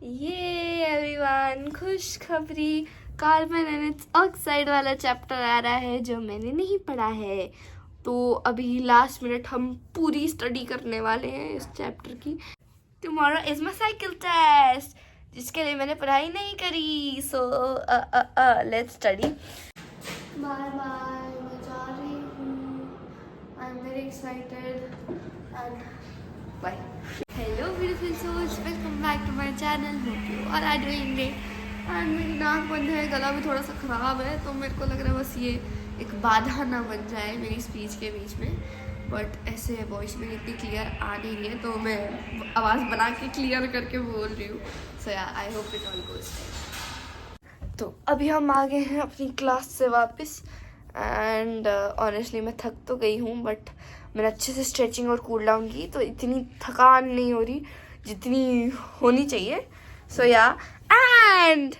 ये एवरीवन खुशखबरी, carbon and it's oxide वाला चैप्टर आ रहा है जो मैंने नहीं पढ़ा है। तो अभी लास्ट मिनट हम पूरी स्टडी करने वाले हैं इस चैप्टर की। Tomorrow is my cycle test जिसके लिए मैंने पढ़ाई नहीं करी। So let's study. Bye bye, मैं जा रही हूँ। I am very excited and bye. Hello beautiful souls, welcome back to my channel. Hope you all are doing great. And मेरी नाक बंद है, गला भी थोड़ा सा ख़राब है, तो मेरे को लग रहा है बस ये एक बाधा ना बन जाए मेरी स्पीच के बीच में। बट ऐसे वॉइस में इतनी क्लियर आ नहीं रही है, तो मैं आवाज़ बना के क्लियर करके बोल रही हूँ। सो या I hope it all goes. तो अभी हम आ गए हैं अपनी क्लास से वापस। एंड ऑनेस्टली मैं थक तो गई हूँ, बट मैंने अच्छे से स्ट्रेचिंग और कूल डाउन की, तो इतनी थकान नहीं हो रही जितनी होनी चाहिए। So yeah and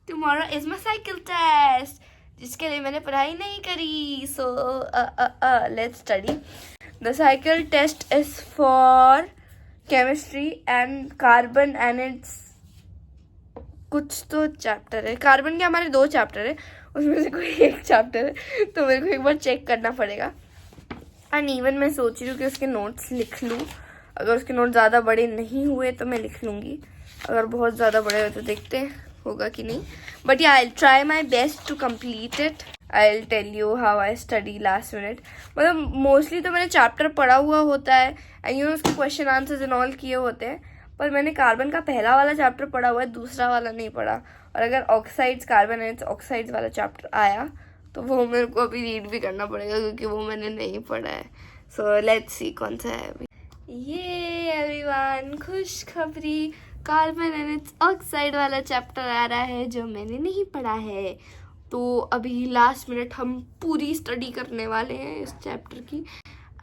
tomorrow is my cycle test जिसके लिए मैंने पढ़ाई नहीं करी। So let's study. The cycle test is for chemistry and carbon and its कुछ तो चैप्टर है। कार्बन के हमारे 2 चैप्टर है, उसमें से कोई एक चैप्टर है, तो मेरे को एक बार चेक करना पड़ेगा। एंड इवन मैं सोच रही हूँ कि उसके नोट्स लिख लूँ। अगर उसके नोट ज़्यादा बड़े नहीं हुए तो मैं लिख लूँगी, अगर बहुत ज़्यादा बड़े हुए तो देखते हैं होगा कि नहीं। But yeah I try my best to complete it. I will tell you how I study last minute. मतलब मोस्टली तो मैंने चैप्टर पढ़ा हुआ होता है एंड यू नो उसके क्वेश्चन आंसर्स एंड ऑल किए होते हैं, पर मैंने कार्बन का पहला वाला चैप्टर पढ़ा हुआ है, दूसरा वाला नहीं पढ़ा। और अगर ऑक्साइड्स, कार्बन एंड ऑक्साइड्स वाला चैप्टर आया तो वो मेरे को अभी रीड भी करना पड़ेगा, क्योंकि वो मैंने नहीं पढ़ा है। सो लेट्स सी कौन सा है अभी। ये एवरीवन खुशखबरी, कार्बन एंड इट्स ऑक्साइड वाला चैप्टर आ रहा है जो मैंने नहीं पढ़ा है। तो अभी लास्ट मिनट हम पूरी स्टडी करने वाले हैं इस चैप्टर की।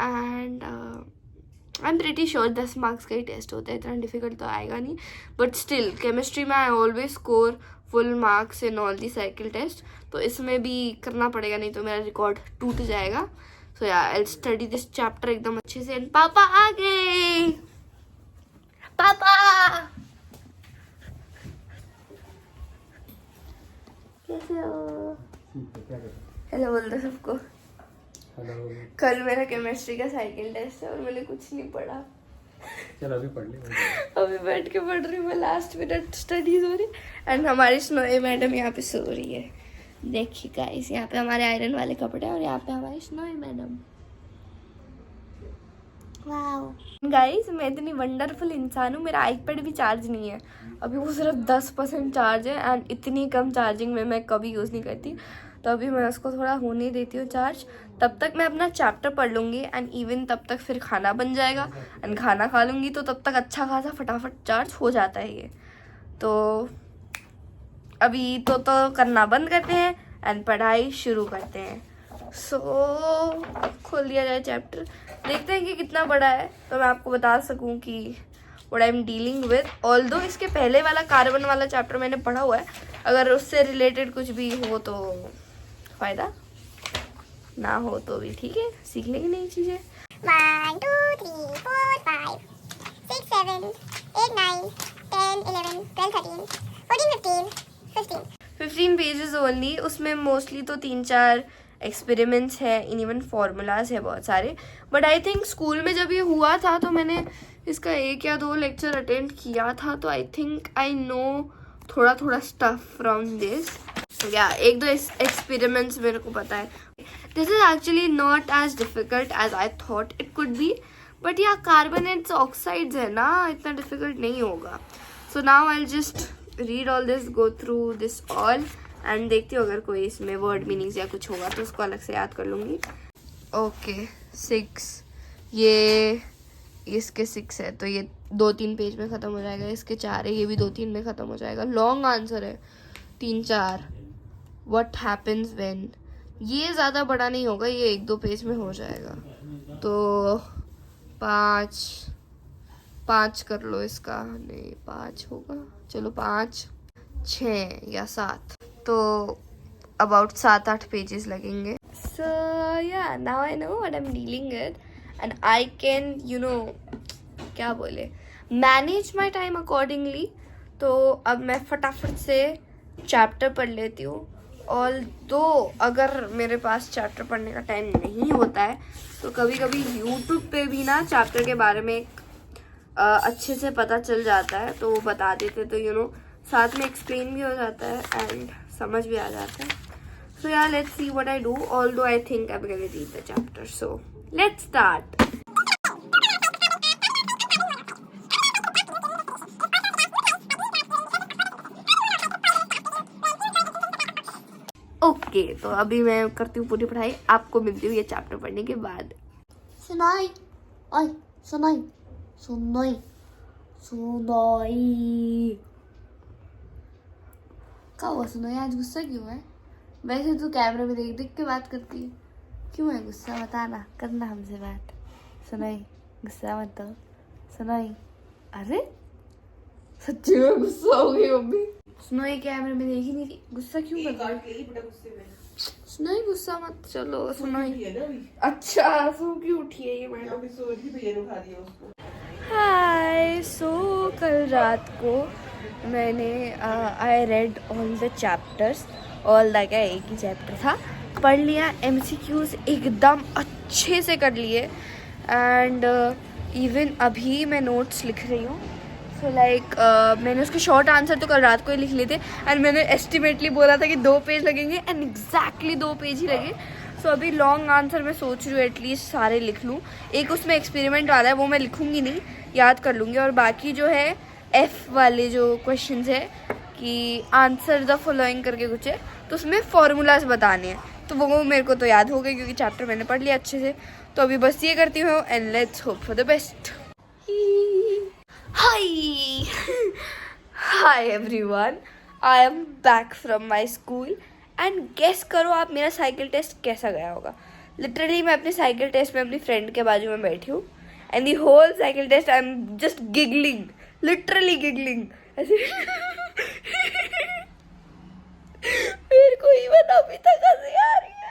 And I am pretty sure 10 marks का ही टेस्ट होता है, इतना डिफिकल्ट तो आएगा नहीं। बट स्टिल केमिस्ट्री में I always score full marks in all the cycle test, तो इसमें भी करना पड़ेगा, नहीं तो मेरा रिकॉर्ड टूट जाएगा। सो या आई स्टडी दिस चैप्टर एकदम अच्छे से। एंड पापा आ गए। पापा कैसे हो? हेलो बोल दो सबको। हेलो। कल मेरा केमिस्ट्री का साइकिल टेस्ट है और मैंने कुछ नहीं पढ़ा। चल अभी पढ़ ले। अभी बैठ के पढ़ रही हूँ मैं, लास्ट मिनट स्टडीज हो रही। एंड हमारी स्नोई मैडम यहाँ पे सो रही है। देखिए गाइस, यहाँ पे हमारे आयरन वाले कपड़े और यहाँ पे हमारी स्नोई मैडम। वाओ गाइस, मैं इतनी वंडरफुल इंसान हूँ, मेरा आईपैड भी चार्ज नहीं है अभी, वो सिर्फ 10% चार्ज है। एंड इतनी कम चार्जिंग में मैं कभी यूज़ नहीं करती, तो अभी मैं उसको थोड़ा होने देती हूँ चार्ज। तब तक मैं अपना चैप्टर पढ़ लूँगी एंड इवन तब तक फिर खाना बन जाएगा एंड खाना खा लूँगी, तो तब तक अच्छा खासा फटाफट चार्ज हो जाता है ये। तो अभी तो करना बंद करते हैं एंड पढ़ाई शुरू करते हैं। सो खोल दिया जाए चैप्टर, देखते हैं कि कितना बड़ा है, तो मैं आपको बता सकूं कि what I am dealing with. Although इसके पहले वाला कार्बन वाला चैप्टर मैंने पढ़ा हुआ है, अगर उससे रिलेटेड कुछ भी हो तो फ़ायदा, ना हो तो भी ठीक है, सीख लेंगे नई चीज़ें। 1 2 3 4 5 6 7 8 9 10 11 12 13 14 15 15 पेजेस ओनली। उसमें मोस्टली तो 3-4 एक्सपेरिमेंट्स है, इवन फार्मूलाज है बहुत सारे। बट आई थिंक स्कूल में जब ये हुआ था तो मैंने इसका 1 या 2 लेक्चर अटेंड किया था, तो आई थिंक आई नो थोड़ा थोड़ा स्टफ फ्रॉम दिस। या 1-2 एक्सपेरिमेंट्स मेरे को पता है। This is actually not as difficult as I thought it could be, but yeah carbonates oxides है ना, इतना डिफिकल्ट नहीं होगा। So now I just read all this, go through this all and देखती हूँ, अगर कोई इसमें वर्ड मीनिंग्स या कुछ होगा तो उसको अलग से याद कर लूँगी। ओके 6, ये इसके 6 है, तो ये 2-3 पेज में ख़त्म हो जाएगा। इसके 4 है, ये भी 2-3 में ख़त्म हो जाएगा। लॉन्ग आंसर है 3-4। व्हाट हैपन्स व्हेन, ये ज़्यादा बड़ा नहीं होगा, ये 1-2 पेज में हो जाएगा। तो 5 कर लो इसका, नहीं 5 होगा, चलो 5 6 या 7, तो अबाउट 7-8 पेजेस लगेंगे। सो या now I know what I am dealing with and I can you know क्या बोले मैनेज माई टाइम अकॉर्डिंगली। तो अब मैं फटाफट से चैप्टर पढ़ लेती हूँ। और दो अगर मेरे पास चैप्टर पढ़ने का टाइम नहीं होता है तो कभी कभी यूट्यूब पे भी ना चैप्टर के बारे में अच्छे से पता चल जाता है, तो वो बता देते, तो यू नो साथ में एक्सप्लेन भी हो जाता है एंड समझ भी आ जाता है। सो यार let's see what I do, although I think I am gonna read the chapter, so let's start. Okay तो अभी मैं करती हूँ पूरी पढ़ाई, आपको मिलती हूँ ये चैप्टर पढ़ने के बाद। सुनाई ओए सुनाई सुनाई सुनाई क्या हुआ सुनाई? आज गुस्सा क्यों है? वैसे तो कैमरे में देख देख के बात करती है, क्यों है गुस्सा? बताना, करना हमसे बात। सुनाई गुस्सा मत हो सुनाई। अरे सच्ची में गुस्सा हो गई मम्मी। सुनाई कैमरे में देख ही नहीं रही, गुस्सा क्यों कर रही है? सुनाई गुस्सा मत, चलो सुनाई। अच्छा सो क्यों उठी है ये मैडम? हाय, सो कल रात को मैंने I read all the chapters, all the क्या एक ही चैप्टर था, पढ़ लिया, MCQs एकदम अच्छे से कर लिए एंड इवन अभी मैं नोट्स लिख रही हूँ। सो लाइक मैंने उसके शॉर्ट आंसर तो कल रात को ही लिख लिए थे एंड मैंने एस्टिमेटली बोला था कि 2 पेज लगेंगे एंड एग्जैक्टली 2 पेज ही लगे। सो अभी लॉन्ग आंसर मैं सोच रही हूँ एटलीस्ट सारे लिख लूँ। एक उसमें एक्सपेरिमेंट वाला है, वो मैं लिखूँगी नहीं, याद कर लूँगी, और बाकी जो है F वाले जो क्वेश्चंस है कि आंसर द फॉलोइंग करके कुछ है, तो उसमें फॉर्मूलाज बताने हैं, तो वो मेरे को तो याद हो गई क्योंकि चैप्टर मैंने पढ़ लिया अच्छे से। तो अभी बस ये करती हूँ and let's hope for the best. Hi hi everyone, I am back from my school and guess करो आप मेरा साइकिल टेस्ट कैसा गया होगा। लिटरली मैं अपने साइकिल टेस्ट में अपनी फ्रेंड के बाजू में बैठी हूँ and the whole cycle test I am just giggling, literally giggling ऐसे मेरे को इवन अभी तक हंसी आ रही है।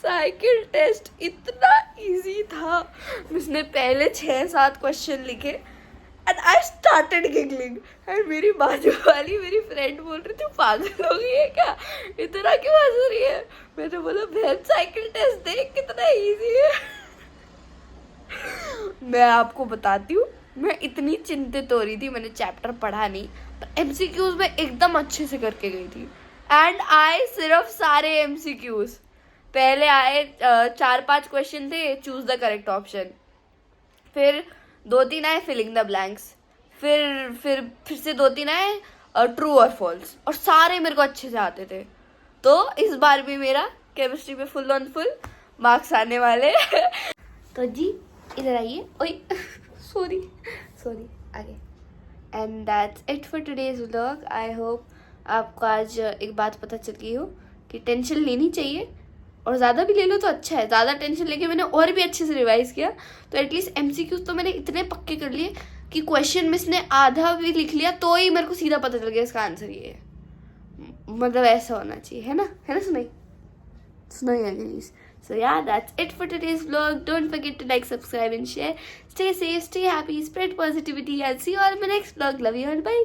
साइकिल टेस्ट इतना इजी था, उसने पहले 6-7 क्वेश्चन लिखे and I started giggling and मेरी बाजू वाली मेरी फ्रेंड बोल रही थी पागल हो गई है क्या, इतना क्यों हंस रही है? मैंने बोला बहन साइकिल टेस्ट देख कितना इजी है। मैं आपको बताती हूँ, मैं इतनी चिंतित हो रही थी, मैंने चैप्टर पढ़ा नहीं पर MCQs में एकदम अच्छे से करके गई थी एंड आए सिर्फ सारे MCQs। पहले आए 4-5 क्वेश्चन थे, चूज द करेक्ट ऑप्शन, फिर 2-3 आए फिलिंग द ब्लैंक्स, फिर से 2-3 आए ट्रू और फॉल्स, और सारे मेरे को अच्छे से आते थे। तो इस बार भी मेरा केमिस्ट्री पे फुल ऑन फुल मार्क्स आने वाले। तो जी इधर आइए, ओए सॉरी आगे। And that's it for today's vlog. I hope आपको आज एक बात पता चल गई हो कि टेंशन लेनी चाहिए, और ज़्यादा भी ले लो तो अच्छा है। ज़्यादा टेंशन लेके मैंने और भी अच्छे से रिवाइज किया, तो एटलीस्ट MCQs तो मैंने इतने पक्के कर लिए कि क्वेश्चन में इसने आधा भी लिख लिया तो ही मेरे को सीधा पता चल गया इसका आंसर ये है। मतलब ऐसा होना चाहिए, है ना सुनाई please. So yeah, that's it for today's vlog. Don't forget to like, subscribe and share. Stay safe, stay happy, spread positivity. I'll see you all in my next vlog. Love you all. Bye.